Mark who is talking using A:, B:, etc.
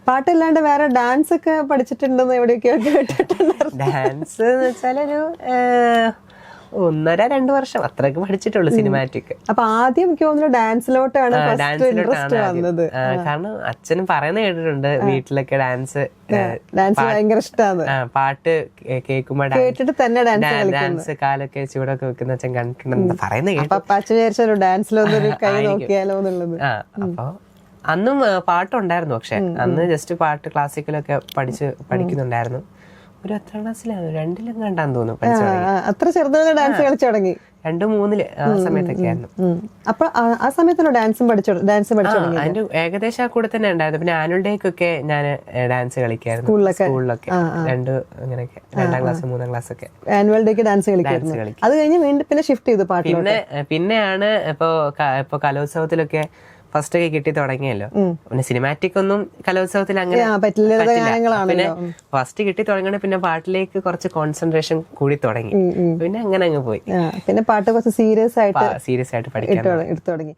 A: പാട്ടില്ലാണ്ട് വേറെ ഡാൻസ് ഒക്കെ പഠിച്ചിട്ടുണ്ടെന്ന് എവിടെയൊക്കെയോ കേട്ടിട്ടുണ്ടായിരുന്നു.
B: ഡാൻസ് എന്ന് വെച്ചാലൊരു 1.5-2 വർഷം അത്രയൊക്കെ പഠിച്ചിട്ടുള്ളൂ സിനിമാറ്റിക്.
A: അപ്പൊ ആദ്യം എനിക്ക് തോന്നുന്നു ഡാൻസിലോട്ടാണ് ഇൻട്രസ്റ്റ് വന്നത്.
B: കാരണം അച്ഛനും പറയുന്ന കേട്ടിട്ടുണ്ട് വീട്ടിലൊക്കെ ഡാൻസ്
A: ഭയങ്കര ഇഷ്ടമാണ്.
B: പാട്ട് കേൾക്കുമ്പോ
A: കേട്ടിട്ട് തന്നെ
B: ഡാൻസ് കാലൊക്കെ ചൂടൊക്കെ വെക്കുന്ന അച്ഛൻ കണ്ടിട്ടുണ്ടെന്ന് പറയുന്ന കേട്ടു.
A: അപ്പൊ അച്ഛൻ വിചാരിച്ചൊരു ഡാൻസിലൊന്നൊരു കൈ നോക്കിയാലോ എന്നുള്ളത്.
B: അപ്പൊ അന്നും പാട്ടുണ്ടായിരുന്നു. പക്ഷെ അന്ന് ജസ്റ്റ് പാട്ട് ക്ലാസിക്കലൊക്കെ പഠിക്കുന്നുണ്ടായിരുന്നു. ഒരു എത്രാം ക്ലാസ്സിലാണ്, 2ലും കണ്ടാന്ന് തോന്നുന്നു പഠിച്ചു തുടങ്ങി.
A: അത്ര ചെറുതായ ഡാൻസ് കളിച്ചു തുടങ്ങി.
B: 2-3 ആ സമയത്തൊക്കെ ആയിരുന്നു.
A: അപ്പൊ ആ സമയത്തല്ലോ ഡാൻസ് പഠിച്ചു തുടങ്ങി.
B: അതിന്റെ ഏകദേശം ആ കൂടെ തന്നെ ഉണ്ടായിരുന്നു. പിന്നെ ആനുവൽ ഡേക്കൊക്കെ ഞാൻ ഡാൻസ് കളിക്കായിരുന്നു സ്കൂളിലൊക്കെ. അങ്ങനെയൊക്കെ 2ാം ക്ലാസ് 3ാം ക്ലാസ് ഒക്കെ
A: ആനുവൽ ഡേക്ക് ഡാൻസ് കളിക്കായിരുന്നു. അത് കഴിഞ്ഞ് വീണ്ടും പിന്നെ ഷിഫ്റ്റ് ചെയ്തു പാട്ടിലോട്ട്.
B: പിന്നെയാണ് ഇപ്പൊ കലോത്സവത്തിലൊക്കെ ഫസ്റ്റ് ഒക്കെ കിട്ടി തുടങ്ങിയല്ലോ. പിന്നെ സിനിമാറ്റിക് ഒന്നും കലോത്സവത്തിൽ അങ്ങനെ പറ്റില്ല. പിന്നെ ഫസ്റ്റ് കിട്ടി തുടങ്ങണ പിന്നെ പാട്ടിലേക്ക് കുറച്ച് കോൺസെൻട്രേഷൻ കൂടി തുടങ്ങി. പിന്നെ അങ്ങനെ അങ്ങ് പോയി.
A: പിന്നെ പാട്ട് കുറച്ച് സീരിയസ് ആയിട്ട്
B: പഠിക്കാൻ
A: എടുത്തു തുടങ്ങി.